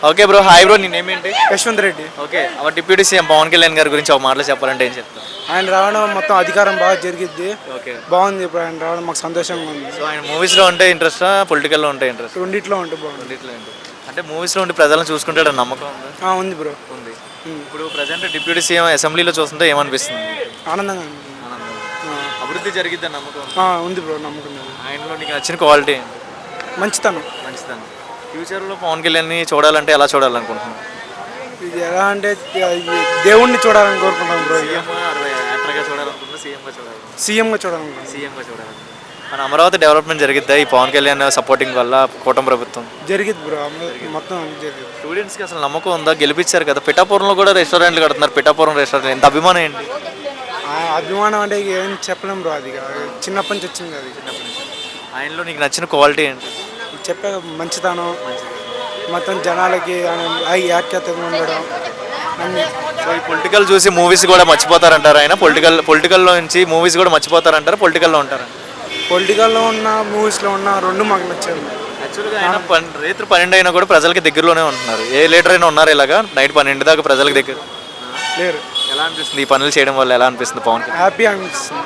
Okay bro, hi bro, నీ name ఏంటి? Yashwant Reddy. Okay, our deputy CM Pawan Kalyan గారి గురించి ఒక మాటలు చెప్పాలంటే ఏం చెప్తారు? ఆయన రావడం మొత్తం అధికారం బాగా జరిగిద్ది. ఓకే, బాగుంది. ఇప్పుడు ఆయన రావడం మాకు సంతోషంగా ఉంది. సో ఆయన మూవీస్లో ఉంటే ఇంట్రెస్టా, పొలిటికల్లో ఉంటే ఇంట్రెస్ట్? రెండిట్లో ఉంటే బాగుంది. రెండిట్లో ఏంటి అంటే మూవీస్లో ఉండి ప్రజలను చూసుకుంటాడని నమ్మకం ఉందా? ఉంది బ్రో. ఉంది. ఇప్పుడు ప్రజెంట్ డిప్యూటీ సీఎం అసెంబ్లీలో చూస్తుంటే ఏమనిపిస్తుంది? ఆనందంగా ఉంది. అభివృద్ధి జరిగిద్దని నమ్మకం ఉంది బ్రో, నమ్మకం. ఆయనలో నీకు నచ్చిన క్వాలిటీ ఏంటి? మంచితనం. మంచితనం. ఫ్యూచర్లో పవన్ కళ్యాణ్ని చూడాలంటే ఎలా చూడాలనుకుంటున్నాను? ఇది ఎలా అంటే దేవుణ్ణి చూడాలని కోరుకుంటాం బ్రో. యాక్టర్గా చూడాలనుకుంటున్నా, సీఎంగా చూడాలనుకుంటున్నాం. సీఎంగా చూడాలి. మన అమరావతి డెవలప్మెంట్ జరిగిద్దా ఈ పవన్ కళ్యాణ్ సపోర్టింగ్ వల్ల, కూటమి ప్రభుత్వం? జరిగిద్ది బ్రో, మొత్తం జరిగింది. స్టూడెంట్స్కి అసలు నమ్మకం ఉందా? గెలిపించారు కదా, పిఠాపురంలో కూడా రెస్టారెంట్లు కడుతున్నారు. పిఠాపురం రెస్టారెంట్ ఎంత అభిమానం ఏంటి? అభిమానం అంటే ఏం చెప్పలేం బ్రో, అది చిన్నప్పటి నుంచి వచ్చింది. అది ఆయనలో నీకు నచ్చిన క్వాలిటీ ఏంటి? చెప్పే మంచితనం, మొత్తం జనాలకి యాక్యతగా ఉండడం అన్ని. సో ఈ పొలిటికల్ చూసి మూవీస్ కూడా మర్చిపోతారంటారు ఆయన? పొలిటికల్లో నుంచి మూవీస్ కూడా మర్చిపోతారంటారు, పొలిటికల్లో ఉంటారు? పొలిటికల్లో ఉన్న మూవీస్లో ఉన్న రెండు మాకు నచ్చారు. యాక్చువల్గా ఆయన రేత్రి 12 అయినా కూడా ప్రజలకి దగ్గరలోనే ఉంటున్నారు. ఏ లీడర్ అయినా ఉన్నారు ఇలాగా నైట్ 12 దాకా ప్రజలకు దగ్గర లేరు. ఎలా అనిపిస్తుంది ఈ పనులు చేయడం వల్ల? ఎలా అనిపిస్తుంది పవన్? హ్యాపీ అనిపిస్తుంది.